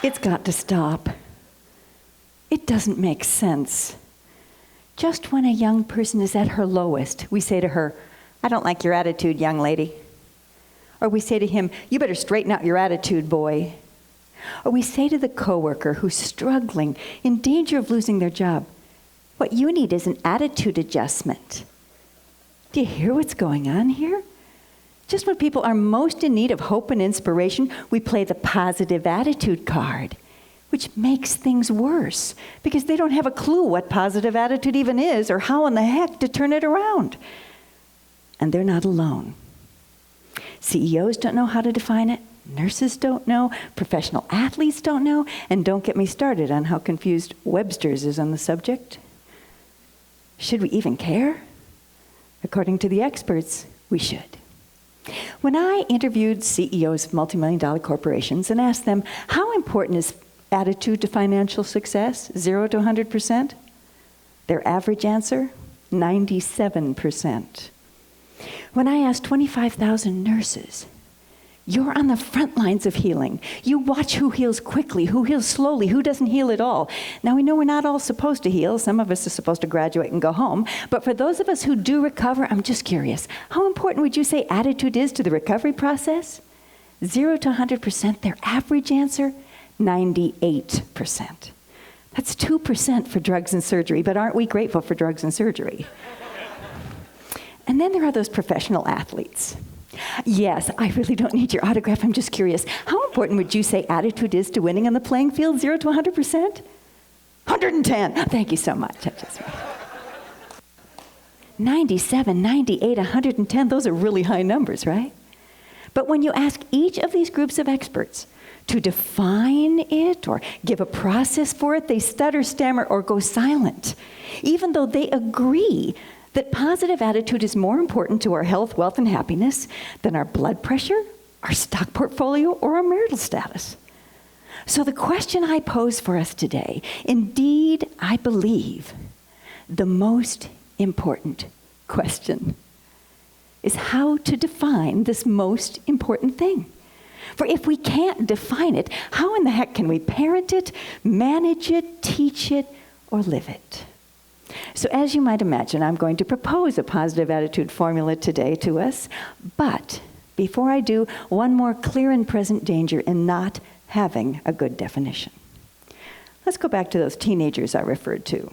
It's got to stop. It doesn't make sense. Just when a young person is at her lowest, we say to her, "I don't like your attitude, young lady." Or we say to him, "You better straighten out your attitude, boy." Or we say to the coworker who's struggling, in danger of losing their job, "What you need is an attitude adjustment." Do you hear what's going on here? Just when people are most in need of hope and inspiration, we play the positive attitude card, which makes things worse because they don't have a clue what positive attitude even is or how in the heck to turn it around. And they're not alone. CEOs don't know how to define it. Nurses don't know. Professional athletes don't know. And don't get me started on how confused Webster's is on the subject. Should we even care? According to the experts, we should. When I interviewed CEOs of multi-million-dollar corporations and asked them, how important is attitude to financial success, 0 to 100%? Their average answer, 97%. When I asked 25,000 nurses, you're on the front lines of healing. You watch who heals quickly, who heals slowly, who doesn't heal at all. Now, we know we're not all supposed to heal. Some of us are supposed to graduate and go home. But for those of us who do recover, I'm just curious, how important would you say attitude is to the recovery process? 0 to 100%, their average answer, 98%. That's 2% for drugs and surgery, but aren't we grateful for drugs and surgery? And then there are those professional athletes. Yes, I really don't need your autograph. I'm just curious. How important would you say attitude is to winning on the playing field, 0 to 100%? 110. Thank you so much. 97, 98, 110, those are really high numbers, right? But when you ask each of these groups of experts to define it or give a process for it, they stutter, stammer, or go silent, even though they agree that positive attitude is more important to our health, wealth, and happiness than our blood pressure, our stock portfolio, or our marital status. So the question I pose for us today, indeed, I believe, the most important question, is how to define this most important thing. For if we can't define it, how in the heck can we parent it, manage it, teach it, or live it? So as you might imagine, I'm going to propose a positive attitude formula today to us. But before I do, one more clear and present danger in not having a good definition. Let's go back to those teenagers I referred to.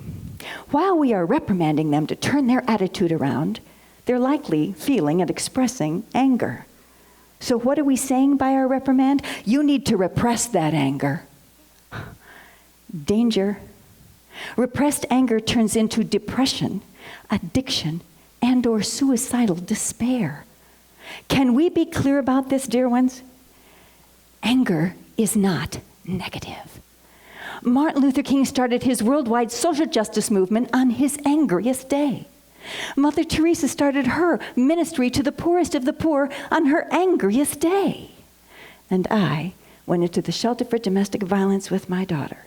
While we are reprimanding them to turn their attitude around, they're likely feeling and expressing anger. So what are we saying by our reprimand? You need to repress that anger. Danger. Repressed anger turns into depression, addiction, and/or suicidal despair. Can we be clear about this, dear ones? Anger is not negative. Martin Luther King started his worldwide social justice movement on his angriest day. Mother Teresa started her ministry to the poorest of the poor on her angriest day. And I went into the shelter for domestic violence with my daughter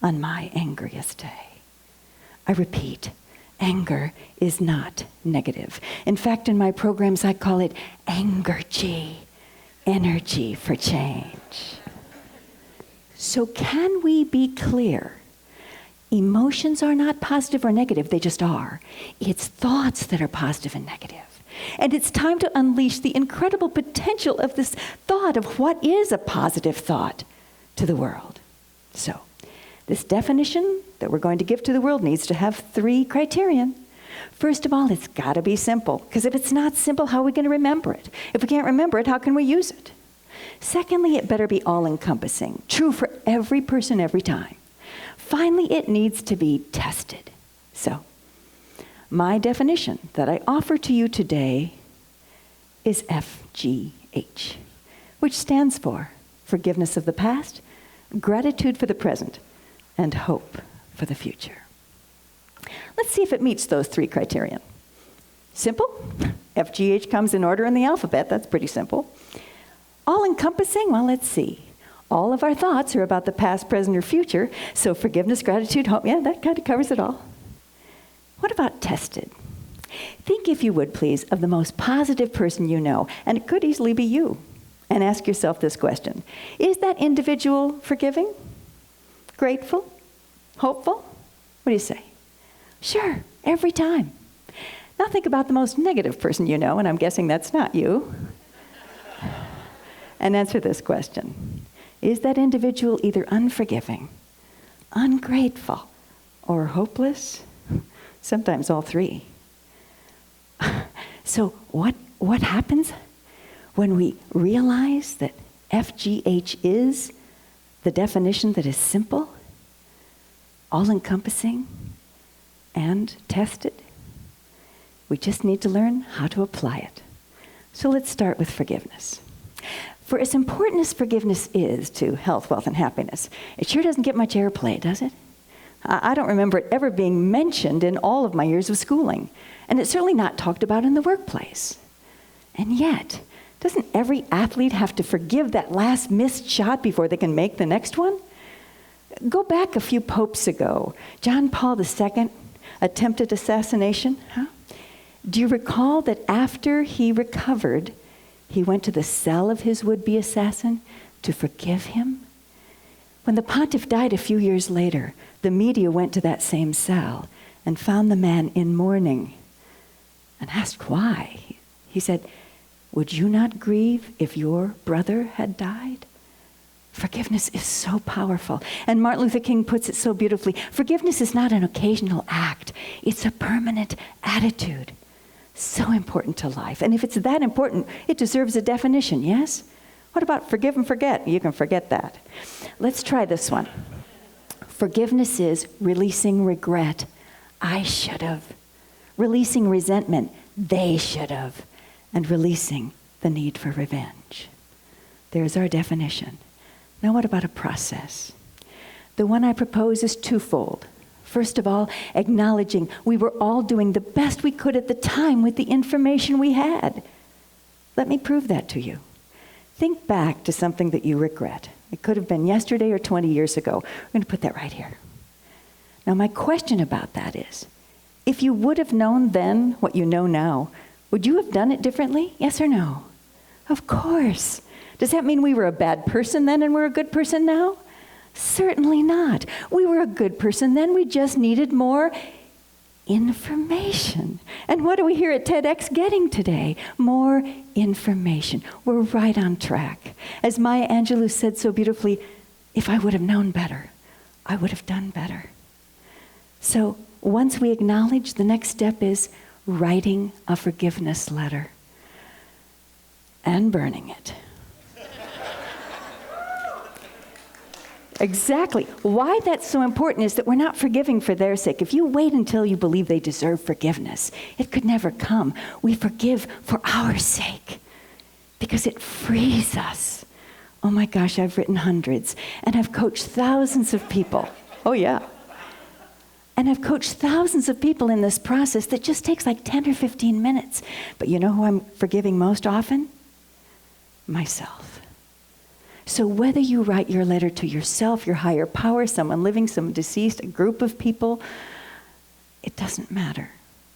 on my angriest day. I repeat, anger is not negative. In fact, in my programs, I call it Angergy, energy for change. So can we be clear? Emotions are not positive or negative, they just are. It's thoughts that are positive and negative. And it's time to unleash the incredible potential of this thought of what is a positive thought to the world. So, this definition that we're going to give to the world needs to have 3 criterion. First of all, it's got to be simple, because if it's not simple, how are we going to remember it? If we can't remember it, how can we use it? Secondly, it better be all-encompassing, true for every person, every time. Finally, it needs to be tested. So, my definition that I offer to you today is FGH, which stands for forgiveness of the past, gratitude for the present, and hope for the future. Let's see if it meets those 3 criterion. Simple. FGH comes in order in the alphabet. That's pretty simple. All-encompassing? Well, let's see. All of our thoughts are about the past, present, or future. So forgiveness, gratitude, hope, yeah, that kind of covers it all. What about tested? Think, if you would please, of the most positive person you know, and it could easily be you. and ask yourself this question. Is that individual forgiving? Grateful? Hopeful? What do you say? Sure, every time. Now think about the most negative person you know, and I'm guessing that's not you. And answer this question. Is that individual either unforgiving, ungrateful, or hopeless? Sometimes all three. So what happens when we realize that FGH is the definition that is simple, all-encompassing, and tested? We just need to learn how to apply it. So let's start with forgiveness. For as important as forgiveness is to health, wealth, and happiness, it sure doesn't get much airplay, does it? I don't remember it ever being mentioned in all of my years of schooling, and it's certainly not talked about in the workplace. And yet, doesn't every athlete have to forgive that last missed shot before they can make the next one? Go back a few popes ago. John Paul II, attempted assassination. Do you recall that after he recovered, he went to the cell of his would-be assassin to forgive him? When the pontiff died a few years later, the media went to that same cell and found the man in mourning and asked why. He said, "Would you not grieve if your brother had died?" Forgiveness is so powerful. And Martin Luther King puts it so beautifully. Forgiveness is not an occasional act. It's a permanent attitude. So important to life. And if it's that important, it deserves a definition, yes? What about forgive and forget? You can forget that. Let's try this one. Forgiveness is releasing regret. I should have. Releasing resentment. They should have. And releasing the need for revenge. There's our definition. Now what about a process? The one I propose is twofold. First of all, acknowledging we were all doing the best we could at the time with the information we had. Let me prove that to you. Think back to something that you regret. It could have been yesterday or 20 years ago. We're going to put that right here. Now my question about that is, if you would have known then what you know now, would you have done it differently? Yes or no? Of course. Does that mean we were a bad person then and we're a good person now? Certainly not. We were a good person then, we just needed more information. And what are we here at TEDx getting today? More information. We're right on track. As Maya Angelou said so beautifully, if I would have known better, I would have done better. So once we acknowledge, the next step is writing a forgiveness letter and burning it. Exactly. Why that's so important is that we're not forgiving for their sake. If you wait until you believe they deserve forgiveness, it could never come. We forgive for our sake because it frees us. Oh my gosh, I've written hundreds and I've coached thousands of people. Oh yeah. And I've coached thousands of people in this process that just takes like 10 or 15 minutes. But you know who I'm forgiving most often? Myself. So whether you write your letter to yourself, your higher power, someone living, someone deceased, a group of people, it doesn't matter.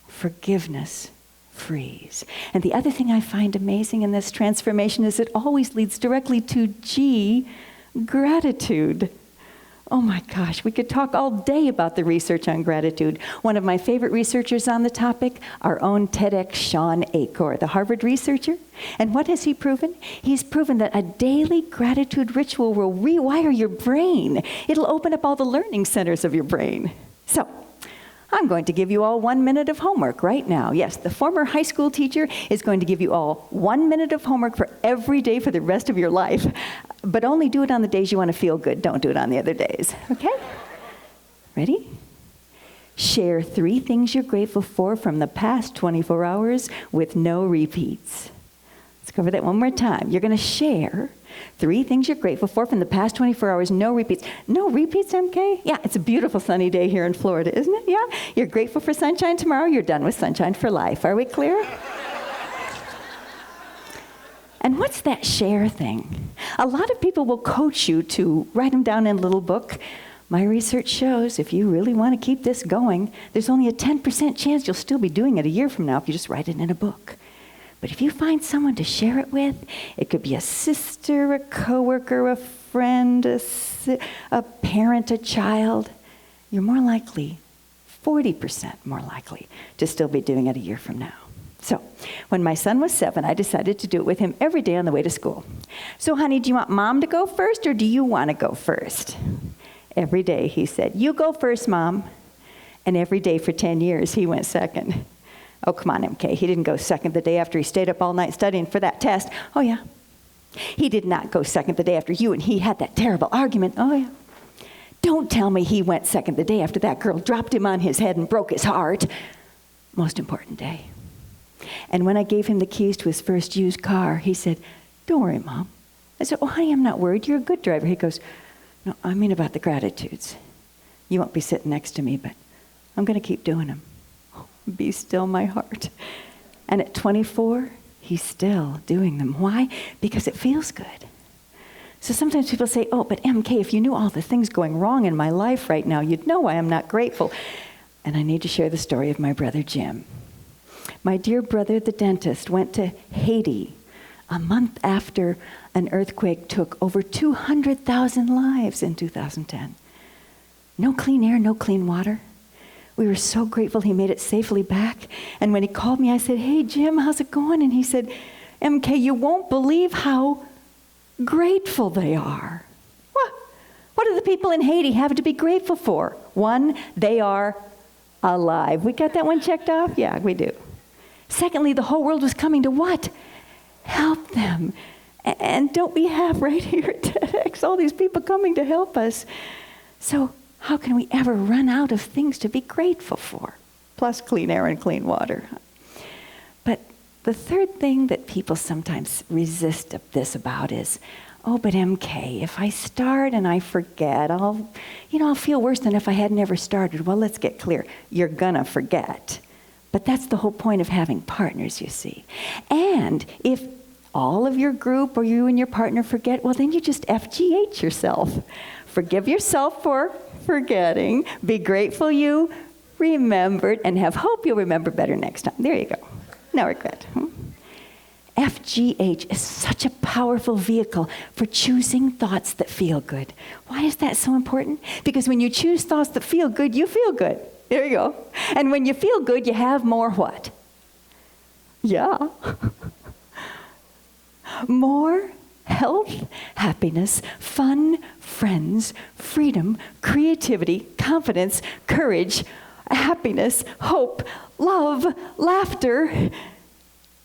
Forgiveness frees. And the other thing I find amazing in this transformation is it always leads directly to G, gratitude. Oh my gosh, we could talk all day about the research on gratitude. One of my favorite researchers on the topic, our own TEDx Sean Achor, the Harvard researcher. And what has he proven? He's proven that a daily gratitude ritual will rewire your brain. It'll open up all the learning centers of your brain. So, I'm going to give you all 1 minute of homework right now. Yes, the former high school teacher is going to give you all 1 minute of homework for every day for the rest of your life. But only do it on the days you want to feel good. Don't do it on the other days. Okay? Ready? Share 3 things you're grateful for from the past 24 hours with no repeats. Let's cover that one more time. You're going to share 3 things you're grateful for from the past 24 hours, no repeats. No repeats, MK? Yeah, it's a beautiful sunny day here in Florida, isn't it? Yeah? You're grateful for sunshine tomorrow, you're done with sunshine for life. Are we clear? And what's that share thing? A lot of people will coach you to write them down in a little book. My research shows if you really want to keep this going, there's only a 10% chance you'll still be doing it a year from now if you just write it in a book. But if you find someone to share it with, it could be a sister, a coworker, a friend, a parent, a child, you're more likely, 40% more likely, to still be doing it a year from now. So, when my son was 7, I decided to do it with him every day on the way to school. So, honey, do you want Mom to go first, or do you want to go first? Every day he said, you go first, Mom. And every day for 10 years, he went second. Oh, come on, MK. He didn't go second the day after he stayed up all night studying for that test. Oh, yeah. He did not go second the day after you and he had that terrible argument. Oh, yeah. Don't tell me he went second the day after that girl dropped him on his head and broke his heart. Most important day. And when I gave him the keys to his first used car, he said, don't worry, Mom. I said, oh, honey, I'm not worried. You're a good driver. He goes, no, I mean about the gratitudes. You won't be sitting next to me, but I'm going to keep doing them. Be still my heart. And at 24, he's still doing them. Why? Because it feels good. So sometimes people say, oh, but MK, if you knew all the things going wrong in my life right now, you'd know why I'm not grateful. And I need to share the story of my brother Jim. My dear brother, the dentist, went to Haiti a month after an earthquake took over 200,000 lives in 2010. No clean air, no clean water. We were so grateful he made it safely back. And when he called me, I said, hey, Jim, how's it going? And he said, MK, you won't believe how grateful they are. What do the people in Haiti have to be grateful for? One, they are alive. We got that one checked off? Yeah, we do. Secondly, the whole world was coming to what? Help them. And don't we have right here at TEDx all these people coming to help us? So how can we ever run out of things to be grateful for? Plus clean air and clean water. But the third thing that people sometimes resist this about is, oh, but MK, if I start and I forget, I'll feel worse than if I had never started. Well, let's get clear. You're gonna forget. But that's the whole point of having partners, you see. And if all of your group or you and your partner forget, well, then you just FGH yourself. Forgive yourself for forgetting. Be grateful you remembered, and have hope you'll remember better next time. There you go. No regret. FGH is such a powerful vehicle for choosing thoughts that feel good. Why is that so important? Because when you choose thoughts that feel good, you feel good. There you go. And when you feel good, you have more what? Yeah. More health, happiness, fun, friends, freedom, creativity, confidence, courage, happiness, hope, love, laughter.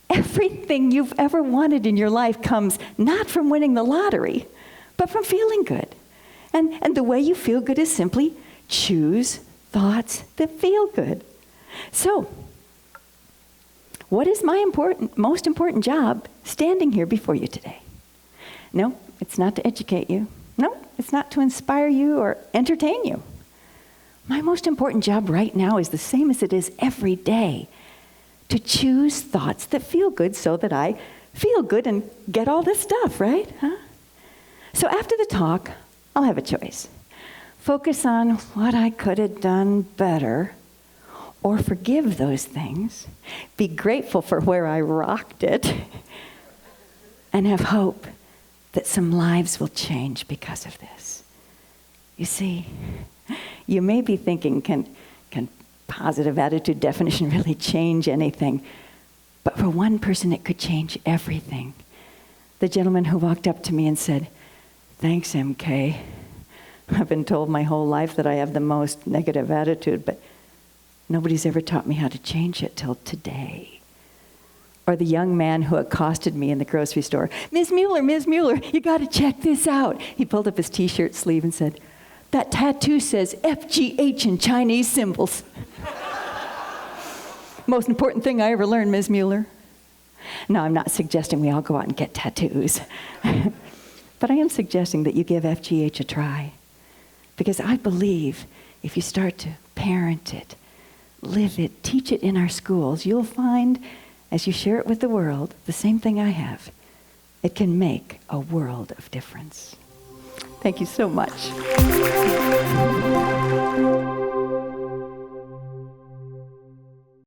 Everything you've ever wanted in your life comes not from winning the lottery, but from feeling good. And the way you feel good is simply choose thoughts that feel good. So, what is my most important job standing here before you today? No, it's not to educate you. No, it's not to inspire you or entertain you. My most important job right now is the same as it is every day. To choose thoughts that feel good so that I feel good and get all this stuff, right? Huh? So after the talk, I'll have a choice. Focus on what I could have done better, or forgive those things, be grateful for where I rocked it, and have hope that some lives will change because of this. You see, you may be thinking, can positive attitude definition really change anything? But for one person, it could change everything. The gentleman who walked up to me and said, thanks, MK. I've been told my whole life that I have the most negative attitude, but nobody's ever taught me how to change it till today. Or the young man who accosted me in the grocery store, Ms. Mueller, you gotta check this out. He pulled up his t-shirt sleeve and said, that tattoo says FGH in Chinese symbols. Most important thing I ever learned, Ms. Mueller. No, I'm not suggesting we all go out and get tattoos. But I am suggesting that you give FGH a try. Because I believe if you start to parent it, live it, teach it in our schools, you'll find, as you share it with the world, the same thing I have. It can make a world of difference. Thank you so much.